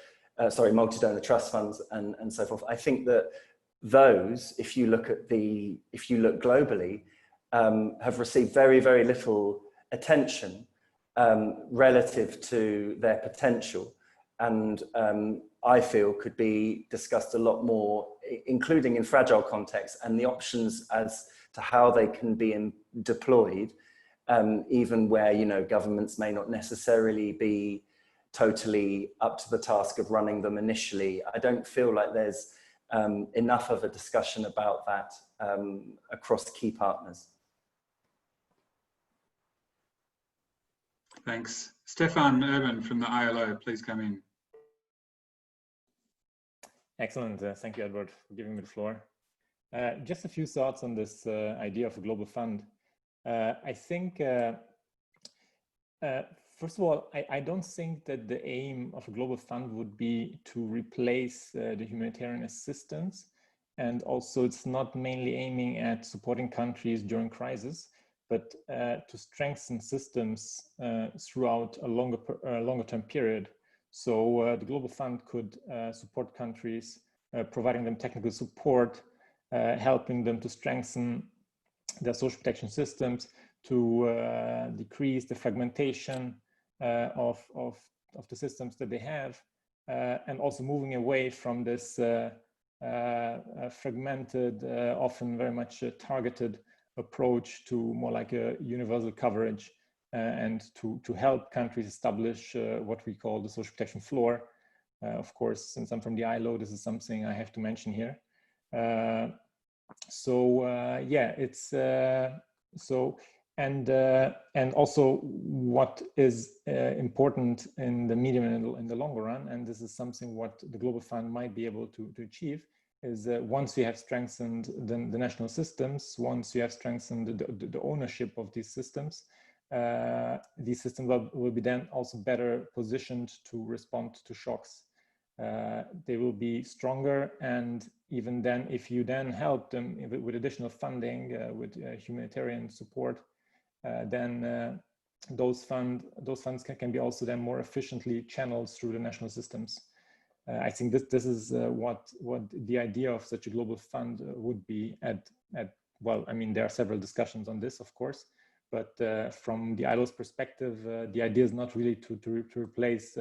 Speaker 5: multi-donor trust funds and so forth. I think that those, if you look globally, have received very, very little attention relative to their potential, and I feel could be discussed a lot more, including in fragile contexts, and the options as to how they can be deployed, even where, you know, governments may not necessarily be totally up to the task of running them initially. I don't feel like there's enough of a discussion about that across key partners.
Speaker 1: Thanks. Stefan Urban from the ILO, please come in.
Speaker 9: Excellent. Thank you, Edward, for giving me the floor. Just a few thoughts on this idea of a global fund. I think, first of all, I don't think that the aim of a global fund would be to replace the humanitarian assistance. And also, it's not mainly aiming at supporting countries during crisis, but to strengthen systems throughout a longer term period. So the Global Fund could support countries, providing them technical support, helping them to strengthen their social protection systems, to decrease the fragmentation of the systems that they have, and also moving away from this fragmented, often very much targeted approach to more like a universal coverage. And to help countries establish what we call the social protection floor. Of course, since I'm from the ILO, this is something I have to mention here. Yeah, it's and also what is important in the medium and in the longer run, and this is something what the Global Fund might be able to achieve, is once you have strengthened the national systems, once you have strengthened the ownership of these systems will be then also better positioned to respond to shocks. they will be stronger. And even then, if you then help them with additional funding, with humanitarian support, then those funds can be also then more efficiently channeled through the national systems. I think this is what the idea of such a global fund would be well, I mean, there are several discussions on this, of course, but from the ILO's perspective, the idea is not really to replace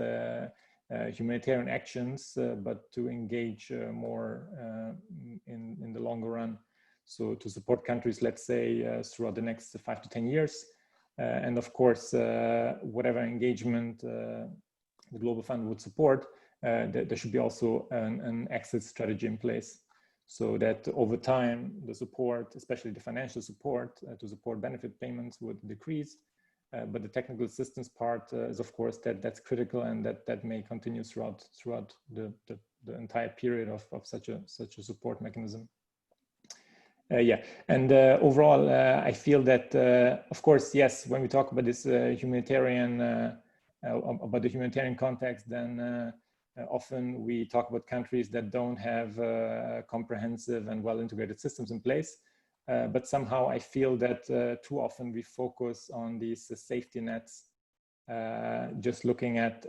Speaker 9: humanitarian actions, but to engage more in the longer run. So to support countries, let's say, throughout the next 5 to 10 years. And of course, whatever engagement the Global Fund would support, there should be also an exit strategy in place, so that over time, the support, especially the financial support to support benefit payments, would decrease. But the technical assistance part is, of course, that's critical, and that may continue throughout the entire period of such a support mechanism. Yeah, and overall, I feel that, of course, yes, when we talk about this humanitarian, about the humanitarian context, then often we talk about countries that don't have comprehensive and well-integrated systems in place. But somehow I feel that too often we focus on these safety nets, just looking at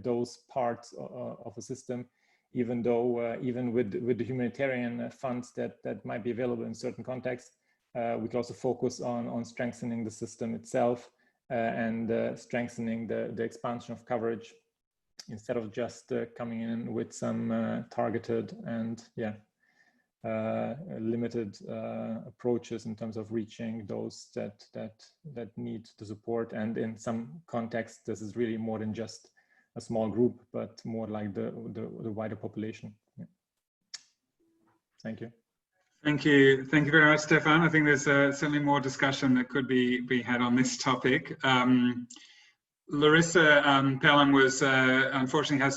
Speaker 9: those parts of a system, even though even with the humanitarian funds that might be available in certain contexts, we can also focus on strengthening the system itself and strengthening the expansion of coverage, instead of just coming in with some targeted and limited approaches in terms of reaching those that need the support. And in some contexts, this is really more than just a small group, but more like the wider population. Yeah. Thank you.
Speaker 1: Thank you very much, Stefan. I think there's certainly more discussion that could be had on this topic. Larissa Pelham was unfortunately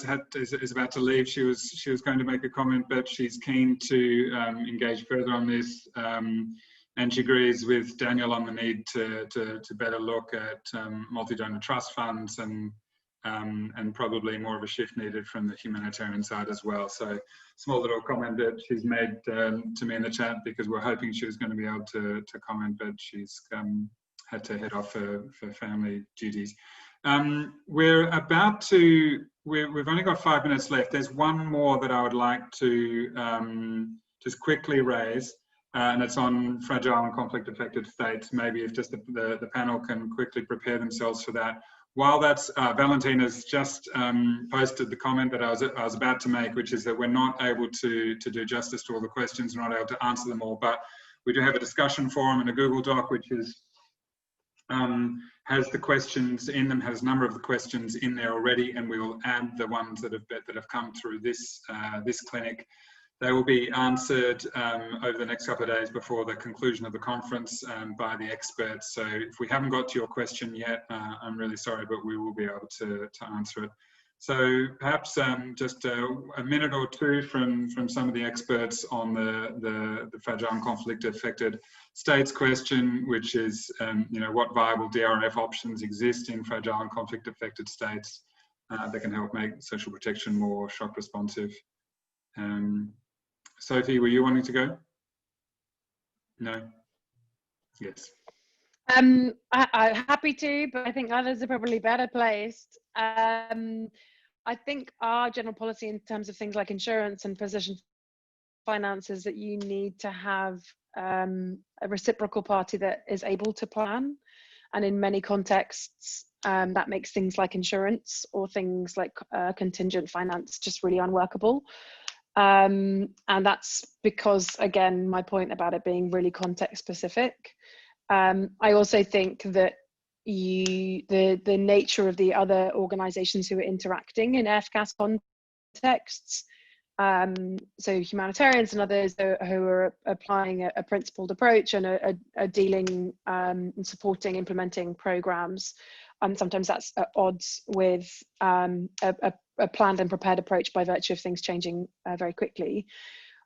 Speaker 1: is about to leave. She was going to make a comment, but she's keen to engage further on this, and she agrees with Daniel on the need to better look at multi-donor trust funds and probably more of a shift needed from the humanitarian side as well. So small little comment that she's made to me in the chat, because we're hoping she was going to be able to comment, but she's had to head off for family duties. We've only got 5 minutes left. There's one more that I would like to just quickly raise, and it's on fragile and conflict affected states. Maybe if just the panel can quickly prepare themselves for that. While that's, Valentina's just posted the comment that I was about to make, which is that we're not able to do justice to all the questions, we're not able to answer them all, but we do have a discussion forum and a Google Doc, which is has the questions in them, has a number of the questions in there already, and we will add the ones that have come through this clinic. They will be answered over the next couple of days before the conclusion of the conference by the experts. So if we haven't got to your question yet, I'm really sorry, but we will be able to answer it. So perhaps just a minute or two from some of the experts on the fragile and conflict affected states question, which is, what viable DRF options exist in fragile and conflict affected states that can help make social protection more shock responsive. Sophie, were you wanting to go? No? Yes.
Speaker 2: I'm happy to, but I think others are probably better placed. I think our general policy in terms of things like insurance and physician finances, that you need to have a reciprocal party that is able to plan. And in many contexts, that makes things like insurance or things like contingent finance just really unworkable. And that's because, again, my point about it being really context specific. I also think that the nature of the other organizations who are interacting in FCAS contexts, so humanitarians and others who are applying a principled approach and are dealing and supporting implementing programs, sometimes that's at odds with a planned and prepared approach by virtue of things changing very quickly.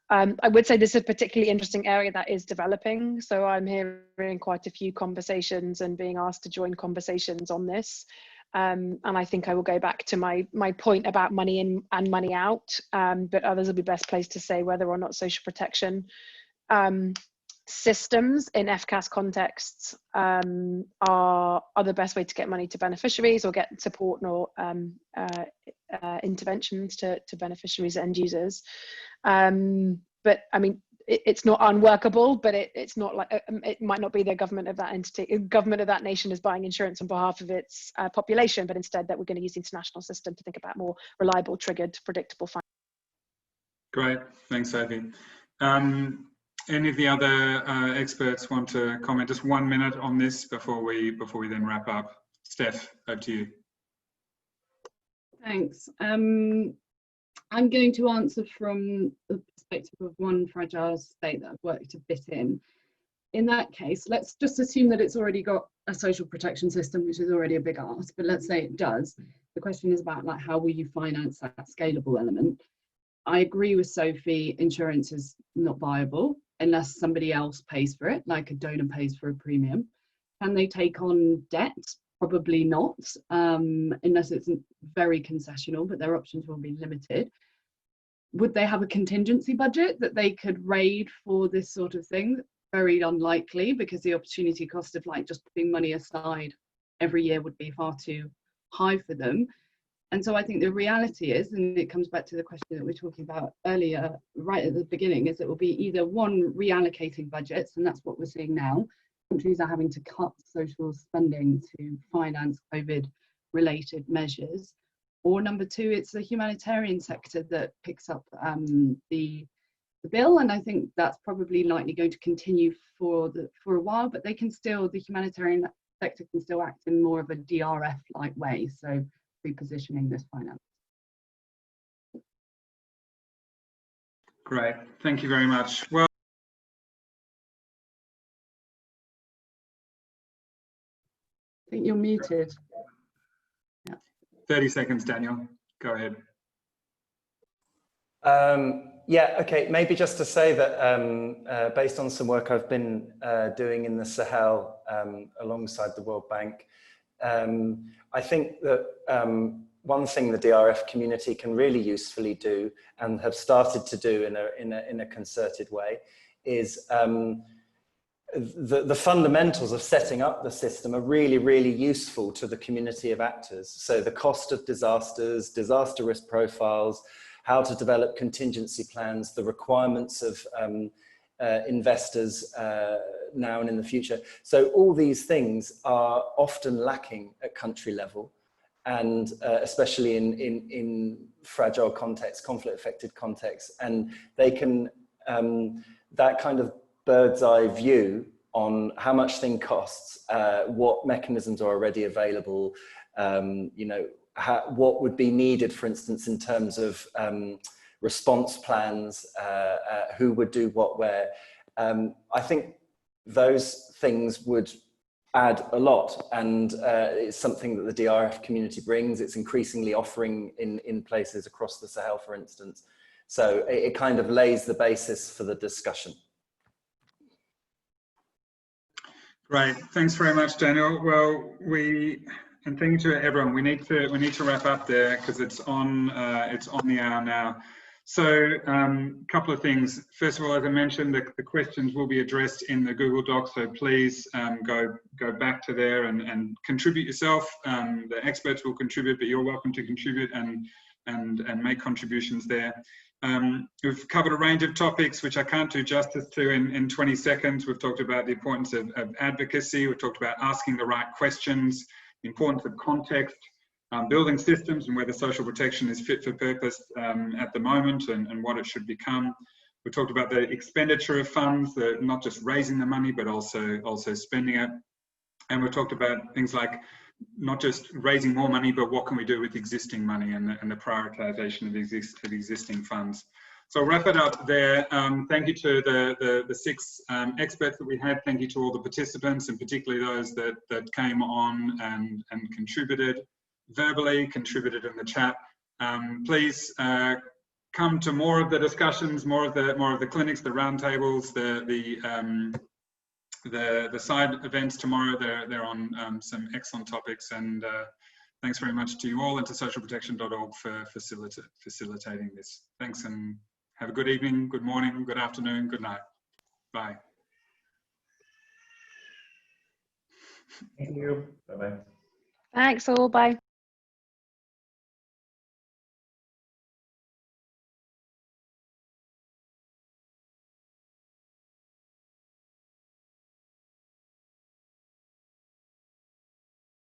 Speaker 2: I would say this is a particularly interesting area that is developing. So I'm hearing quite a few conversations and being asked to join conversations on this. And I think I will go back to my point about money in and money out, but others will be best placed to say whether or not social protection systems in FCAS contexts are the best way to get money to beneficiaries or get support or interventions to beneficiaries and end users. But I mean, it's not unworkable, but it's not like, it might not be the government of that entity, government of that nation is buying insurance on behalf of its population, but instead that we're going to use the international system to think about more reliable, triggered, predictable finance.
Speaker 1: Great, thanks, Sophie. Any of the other experts want to comment? Just 1 minute on this before we then wrap up. Steph, over to you.
Speaker 7: Thanks. I'm going to answer from the perspective of one fragile state that I've worked a bit in. In that case, let's just assume that it's already got a social protection system, which is already a big ask, but let's say it does. The question is about like, how will you finance that scalable element? I agree with Sophie, insurance is not viable unless somebody else pays for it, like a donor pays for a premium. Can they take on debt? Probably not, unless it's very concessional, but their options will be limited. Would they have a contingency budget that they could raid for this sort of thing? Very unlikely, because the opportunity cost of like just putting money aside every year would be far too high for them. And so I think the reality is, and it comes back to the question that we were talking about earlier, right at the beginning, is it will be either one, reallocating budgets, and that's what we're seeing now. Countries are having to cut social spending to finance COVID-related measures. Or number two, it's the humanitarian sector that picks up the bill, and I think that's probably likely going to continue for a while, but they can still, the humanitarian sector can still act in more of a DRF-like way, so repositioning this finance.
Speaker 1: Great, thank you very much. Well,
Speaker 7: I think you're muted. Yeah.
Speaker 1: 30 seconds, Daniel. Go ahead.
Speaker 5: Yeah, okay, maybe just to say that based on some work I've been doing in the Sahel alongside the World Bank, I think that one thing the DRF community can really usefully do and have started to do in a concerted way is the fundamentals of setting up the system are really, really useful to the community of actors. So the cost of disasters, disaster risk profiles, how to develop contingency plans, the requirements of investors now and in the future. So all these things are often lacking at country level, and especially in fragile contexts, conflict-affected contexts. And they can, that kind of bird's eye view on how much thing costs, what mechanisms are already available, you know, what would be needed, for instance, in terms of response plans, who would do what where. I think those things would add a lot, and it's something that the DRF community brings. It's increasingly offering in places across the Sahel, for instance. So it kind of lays the basis for the discussion.
Speaker 1: Great, thanks very much, Daniel. Well, and thank you to everyone. We need to wrap up there because it's on the hour now. So a couple of things. First of all, as I mentioned, the questions will be addressed in the Google Doc, so please go back to there and contribute yourself. The experts will contribute, but you're welcome to contribute and make contributions there. We've covered a range of topics which I can't do justice to in 20 seconds. We've talked about the importance of advocacy. We've talked about asking the right questions, the importance of context, building systems and whether social protection is fit for purpose at the moment and what it should become. We talked about the expenditure of funds, not just raising the money, but also spending it. And we talked about things like not just raising more money, but what can we do with existing money and the prioritization of existing funds. So I'll wrap it up there. Thank you to the 6 experts that we had. Thank you to all the participants, and particularly those that came on and contributed verbally, contributed in the chat. Please come to more of the discussions, more of the clinics, the roundtables, the side events tomorrow. They're on some excellent topics, and thanks very much to you all and to socialprotection.org for facilitating this. Thanks, and have a good evening, good morning, good afternoon, good night. Bye.
Speaker 4: Thank you. Bye-bye.
Speaker 2: Thanks all. Bye.